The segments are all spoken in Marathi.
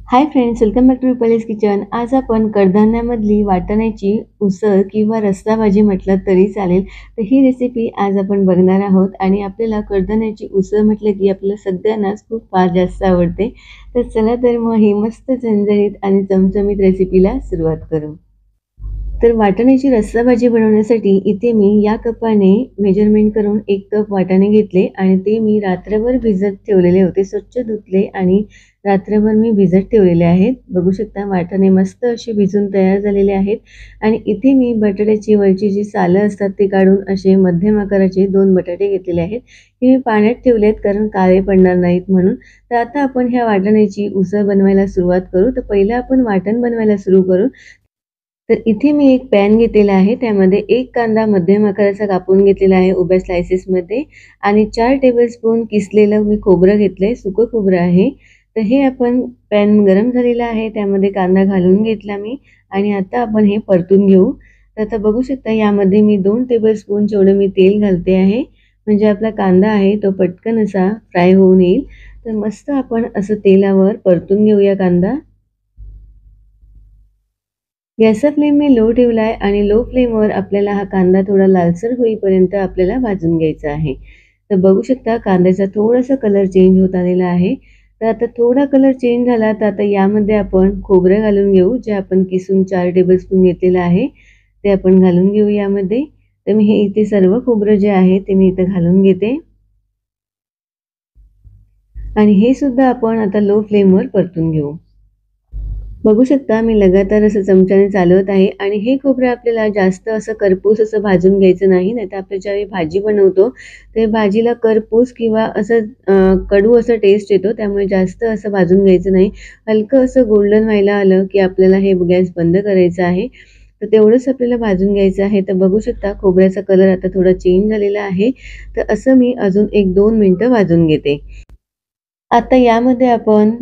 High friends, welcome back to Rupali's kitchen. आज आपण कडधान्यामधली वाटाण्याची उसळ किंवा रस्सा भाजी म्हटलं तरी चालेल. तर ही रेसिपी आज आपण बघणार आहोत आणि आपल्याला कडधान्याची उसळ म्हटलं की आपल्याला सगळ्यांनाच खूप फार जास्त आवडते. तर चला तर मग ही मस्त झणझणीत आणि चमचमीत रेसिपीला सुरुवात करू. तर वाटाण्याची रस्सा भाजी बनवण्यासाठी इथे मी या कपाने मेजरमेंट करून 1 कप वाटाणे घेतले आणि ते मी रात्रभर भिजत ठेवलेले होते. स्वच्छ धुतले आणि रात्रभर मी भिजत ठेवलेले आहेत. बघू शकता वाटाणे मस्त असे भिजून तयार झालेले आहेत. आणि इथे मी बटाट्याची वरची जी सालं असतात ते काढून असे मध्यम आकाराचे 2 बटाटे घेतलेले आहेत. हे मी पाण्यात ठेवलेत कारण काळे पडणार नाहीत म्हणून. तर आता आपण ह्या वाटाण्याची उसळ बनवायला सुरुवात करू. तर पहिलं आपण वाटण बनवायला सुरू करू. तर इथे मी एक पॅन घेतलेला आहे. त्यामध्ये 1 कांदा मध्यम आकाराचा कापून घेतलेला आहे उभ्या स्लाइसेसमध्ये आणि 4 टेबलस्पून किसलेलं मी खोबरं घेतलंय, सुकं खोबरं आहे. तर हे आपण पॅन गरम झालेला आहे, त्यामध्ये कांदा घालून घेतला मी आणि आता आपण हे परतून घेऊ. तर आता बघू शकता यामध्ये मी 2 टेबलस्पून जेवढं मी तेल घालते आहे, म्हणजे आपला कांदा आहे तो पटकन असा फ्राय होऊन येईल. तर मस्त आपण असं तेलावर परतून घेऊया कांदा. गॅसचा फ्लेम मी लो ठेवला आहे आणि लो फ्लेमवर आपल्याला हा कांदा थोडा लालसर होईपर्यंत आपल्याला भाजून घ्यायचा आहे. तर बघू शकता कांद्याचा थोडासा कलर चेंज होत आलेला आहे. तर आता थोडा कलर चेंज झाला तर आता यामध्ये आपण खोबरं घालून घेऊ, जे आपण किसून 4 टेबलस्पून घेतलेलं आहे ते आपण घालून घेऊ यामध्ये. तर मी हे इथे सर्व खोबरं जे आहे ते मी इथं घालून घेते आणि हे सुद्धा आपण आता लो फ्लेमवर परतून घेऊ. बघू शकता मी लगातार असं चमच्याने चालवत आहे आणि हे खोबरं आपल्याला जास्त असं करपूस असं भाजून घ्यायचं नाही. नाहीतर आपण ज्यावेळी भाजी बनवतो ते भाजीला करपूस किंवा असं कडू असं टेस्ट येतो. त्यामुळे जास्त असं भाजून घ्यायचं नाही. हलकं असं गोल्डन व्हायला आलं की आपल्याला हे गॅस बंद करायचा आहे. तर तेवढंच आपल्याला भाजून घ्यायचं आहे. तर बघू शकता खोबऱ्याचा कलर आता थोडा चेंज झालेला आहे. तर असं मी अजून 1-2 मिनिटं भाजून घेते. आता यामध्ये आपण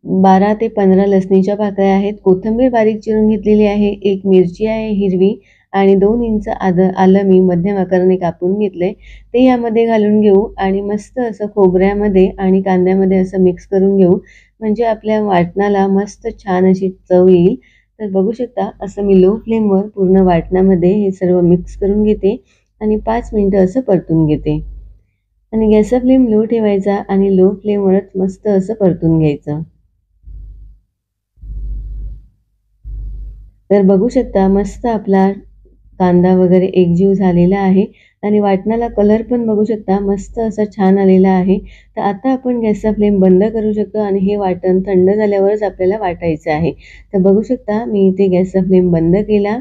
12 ते 15 लसणीच्या पाकळ्या आहेत, कोथिंबीर बारीक चिरून घेतलेली आहे, 1 मिरची आहे हिरवी आणि 2 इंच आलं मी मध्यम आकाराने कापून घेतलंय. ते यामध्ये घालून घेऊ आणि मस्त असं खोबऱ्यामध्ये आणि कांद्यामध्ये असं मिक्स करून घेऊ. म्हणजे आपल्या वाटणाला मस्त छान अशी चव येईल. तर बघू शकता असं मी लो फ्लेमवर पूर्ण वाटणामध्ये हे सर्व मिक्स करून घेते आणि 5 मिनिटं असं परतून घेते. आणि गॅसचा फ्लेम लो ठेवायचा आणि लो फ्लेमवरच मस्त असं परतून घ्यायचं. तर बघू शकता मस्त आपला कांदा वगैरे एकजीव झालेला आहे आणि वाटणाला कलर पण बघू शकता मस्त असा छान आलेला आहे. तर आता आपण गॅसचा फ्लेम बंद करू शकतो आणि हे वाटण थंड झाल्यावरच आपल्याला वाटायचं आहे. तर बघू शकता मी इथे गॅसचा फ्लेम बंद केला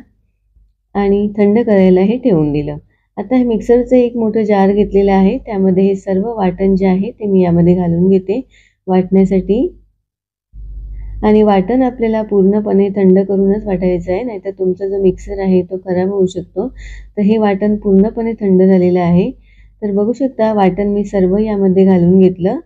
आणि थंड करायला हे ठेवून दिलं. आता हे मिक्सरचं एक मोठं जार घेतलेलं आहे. त्यामध्ये हे सर्व वाटण जे आहे ते मी यामध्ये घालून घेते वाटण्यासाठी. आणि वाटण आपल्याला पूर्णपणे थंड करूनच वाटायचं आहे, नाहीतर तुमचा जो मिक्सर आहे तो खराब होऊ शकतो. तर हे वाटण पूर्णपणे थंड झालेलं आहे. तर बघू शकता वाटण मी सर्व यामध्ये घालून घेतलं.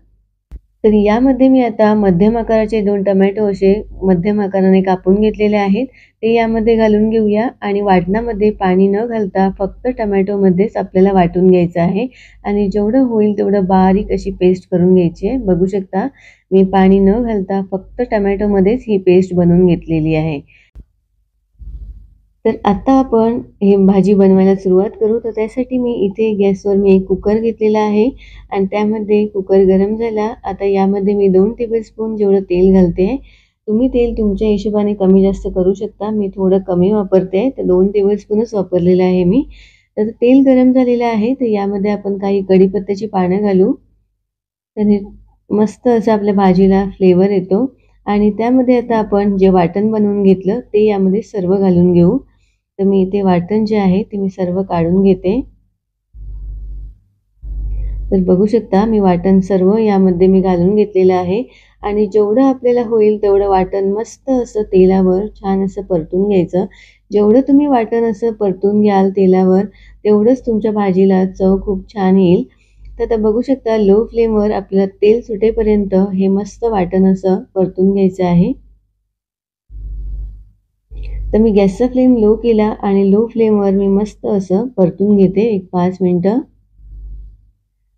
तर यामध्ये मी आता मध्यम आकाराचे 2 टोमॅटो असे मध्यम आकाराने कापून घेतलेले आहेत. ते यामध्ये घालून घेऊया आणि वाटणामध्ये पाणी न घालता फक्त टोमॅटोमध्येच आपल्याला वाटून घ्यायचं आहे आणि जेवढं होईल तेवढं बारीक अशी पेस्ट करून घ्यायची आहे. बघू शकता मी पाणी न घालता फक्त टोमॅटोमध्येच ही पेस्ट बनवून घेतलेली आहे. तर आता आपण हे भाजी बनवायला सुरुवात करू. तर त्यासाठी मी इथे गॅसवर मी एक कुकर घेतलेला आहे आणि त्यामध्ये कुकर गरम झाला. आता यामध्ये मी 2 टेबलस्पून जेवढं तेल घालते. तुम्ही तेल तुमच्या हिशोबाने कमी जास्त करू शकता. मी थोडं कमी वापरते, तर 2 टेबलस्पूनच वापरलेलं आहे मी. तर तेल गरम झालेलं आहे, तर यामध्ये आपण काही कढीपत्त्याची पानं घालू. तर हे मस्त असं आपल्या भाजीला फ्लेवर येतो आणि त्यामध्ये आता आपण जे वाटण बनवून घेतलं ते यामध्ये सर्व घालून घेऊ. तर मी इथे वाटण जे आहे ते मी सर्व काढून घेते. तर बघू शकता मी वाटण सर्व यामध्ये मी घालून घेतलेलं आहे आणि जेवढं आपल्याला होईल तेवढं वाटण मस्त असं तेलावर छान असं परतून घ्यायचं. जेवढं तुम्ही वाटण असं परतून घ्याल तेलावर, तेवढंच तुमच्या भाजीला चव खूप छान येईल. तर आता बघू शकता लो फ्लेमवर आपल्याला तेल सुटेपर्यंत हे मस्त वाटण असं परतून घ्यायचं आहे. तर मी गॅसचा फ्लेम लो केला आणि लो फ्लेमवर मी मस्त असं परतून घेते एक 5 मिनिटं.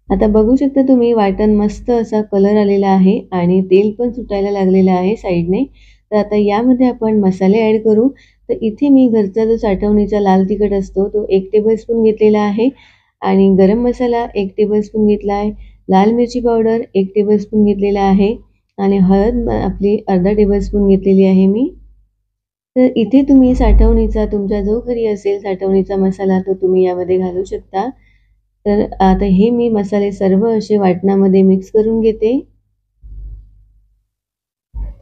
आता बघू शकता तुम्ही वाटण मस्त असा कलर आलेला आहे आणि तेल पण सुटायला लागलेलं आहे साईडने. तर आता यामध्ये आपण मसाले ॲड करू. तर इथे मी घरचा जो साठवणीचा लाल तिखट असतो तो 1 टेबलस्पून घेतलेला आहे आणि गरम मसाला 1 टेबलस्पून घेतला आहे. लाल मिरची पावडर 1 टेबलस्पून घेतलेला आहे आणि हळद आपली अर्धा टेबलस्पून घेतलेली आहे मी. तर इथे तुम्ही साठवणीचा तुमच्या जो घरी असेल साठवणीचा मसाला तो तुम्ही यामध्ये घालू शकता. तर आता हे मी मसाले सर्व असे वाटणामध्ये मिक्स करून घेते.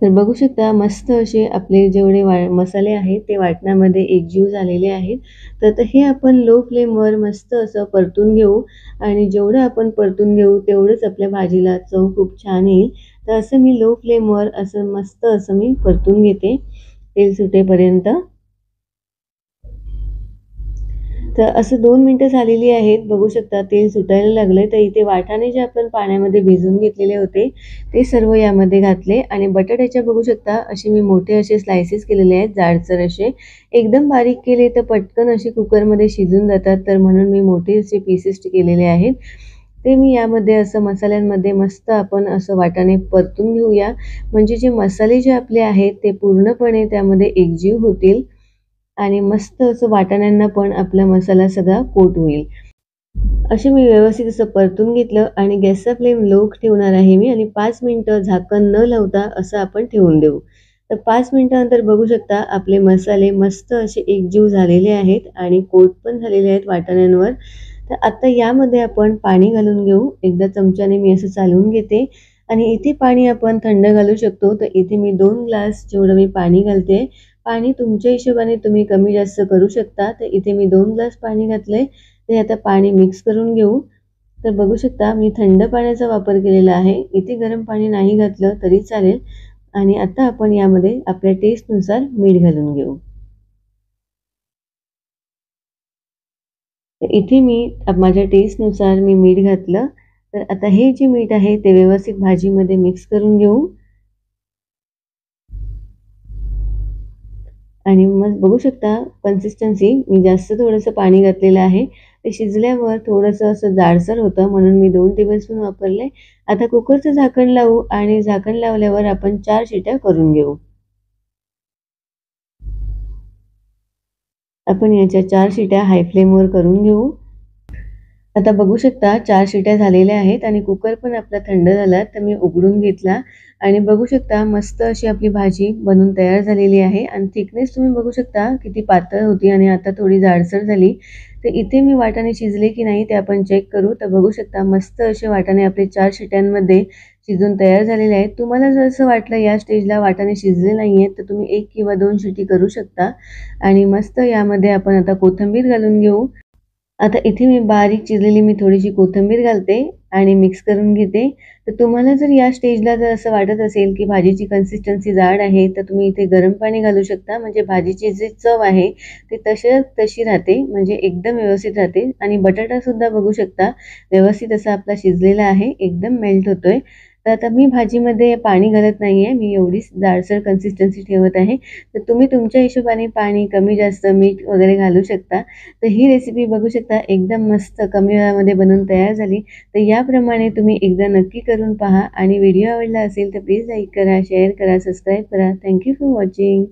तर बघू शकता मस्त असे आपले जेवढे मसाले आहेत ते वाटणामध्ये एकजीव झालेले आहेत. तर आता हे आपण लो फ्लेमवर मस्त असं परतून घेऊ आणि जेवढं आपण परतून घेऊ तेवढंच आपल्या भाजीला चव खूप छान येईल. तर असं मी लो फ्लेमवर असं मस्त असं मी परतून घेते तेल सुटेपर्यंत. तर असं 2 मिनिटं झालेली आहेत. बघू शकता तेल सुटायला लागलंय. तर इथे वाटाणे जे आपण पाण्यामध्ये भिजवून घेतलेले होते, ते सर्व यामध्ये घातले आणि बटाट्याच्या बघू शकता असे मी मोठे असे स्लाइसेस केलेले आहेत, जाडसर असे. एकदम बारीक केले तर पटकन असे कुकरमध्ये शिजून जातात, तर म्हणून मी मोठे असे पीसेस केलेले आहेत. ते मी यामध्ये असं मसाल्यांमध्ये मस्त आपण असं वाटाणे परतून घेऊया. म्हणजे जे मसाले जे आपले आहेत, ते पूर्णपणे त्यामध्ये एकजीव होतील. आणि मस्त असं वाटाण्यांना पण आपला मसाला सगळा कोट होईल. असे मी व्यवस्थित असं परतून घेतलं आणि गॅसचा फ्लेम लो ठेवणार आहे मी आणि 5 मिनिटं झाकण न लावता असं आपण ठेवून देऊ. तर 5 मिनिटानंतर बघू शकता आपले मसाले मस्त असे एकजीव झालेले आहेत आणि कोट पण झालेले आहेत वाटाण्यांवर. तर आता यामध्ये आपण पाणी घालून घेऊ. एकदा चमच्याने मी असं चालवून घेते आणि इथे पाणी आपण थंड घालू शकतो. तर इथे मी 2 ग्लास जेवढं मी पाणी घालते. पाणी तुमच्या हिशोबाने तुम्ही कमी जास्त करू शकता. तर इथे मी 2 ग्लास पाणी घातलंय. ते आता पाणी मिक्स करून घेऊ. तर बघू शकता मी थंड पाण्याचा वापर केलेला आहे. इथे गरम पाणी नाही घातलं तरी चालेल आणि आता आपण यामध्ये आपल्या टेस्टनुसार मीठ घालून घेऊ. तर इथे मी माझ्या टेस्टनुसार मी मीठ घातलं. तर आता हे जे मीठ आहे ते व्यवस्थित भाजीमध्ये मिक्स करून घेऊ. आणि मग बघू शकता कन्सिस्टन्सी मी जास्त थोडंसं पाणी घातलेलं आहे. ते शिजल्यावर थोडंसं असं जाडसर होतं म्हणून मी 2 टेबलस्पून वापरले. आता कुकरचं झाकण लावू आणि झाकण लावल्यावर आपण 4 शिट्या करून घेऊ. आपण याच्या 4 शिट्या हाय फ्लेमवर करून घेऊ. आता बघू शकता 4 शिट्या झालेल्या आहेत आणि कुकर पण आपला थंड झाला. तर मी उघडून घेतला आणि बघू शकता मस्त अशी आपली भाजी बनून तयार झालेली आहे आणि थिकनेस तुम्ही बघू शकता किती पातळ होती आणि आता थोडी जाडसर झाली. तर इथे मी वाटाणे शिजले की नाही ते आपण चेक करू. तर बघू शकता मस्त असे वाटाणे आपले 4 शिट्यांमध्ये शिजून तयार झालेले आहेत. तुम्हाला जर असं वाटलं या स्टेजला वाटाणे शिजले नाहीयेत तर तुम्ही 1 किंवा 2 शिटी करू शकता आणि मस्त यामध्ये आपण आता कोथिंबीर घालून घेऊ. आता इथे मी बारीक चिरलेली मी थोडीशी कोथिंबीर घालते आणि मिक्स करून घेते. तर तुम्हाला जर या स्टेजला जर असं वाटत असेल की भाजीची कन्सिस्टन्सी जाड आहे तर तुम्ही इथे गरम पाणी घालू शकता. म्हणजे भाजीची जी चव आहे ती तशी राहते म्हणजे एकदम व्यवस्थित राहते आणि बटाटासुद्धा बघू शकता व्यवस्थित असा आपला शिजलेला आहे, एकदम मेल्ट होतोय. तर आता मी भाजीमध्ये पाणी घालत नाहीये. मी एवढीच जाडसर कन्सिस्टन्सी ठेवत आहे. तर तुम्ही तुमच्या हिशोबाने पाणी कमी जास्त मीठ वगैरे घालू शकता. तर ही रेसिपी बघू शकता एकदम मस्त कमी वेळामध्ये बनवून तयार झाली. तर याप्रमाणे तुम्ही एकदा नक्की करून पहा आणि व्हिडिओ आवडला असेल तर प्लीज लाईक करा, शेअर करा, सबस्क्राईब करा. Thank you for watching.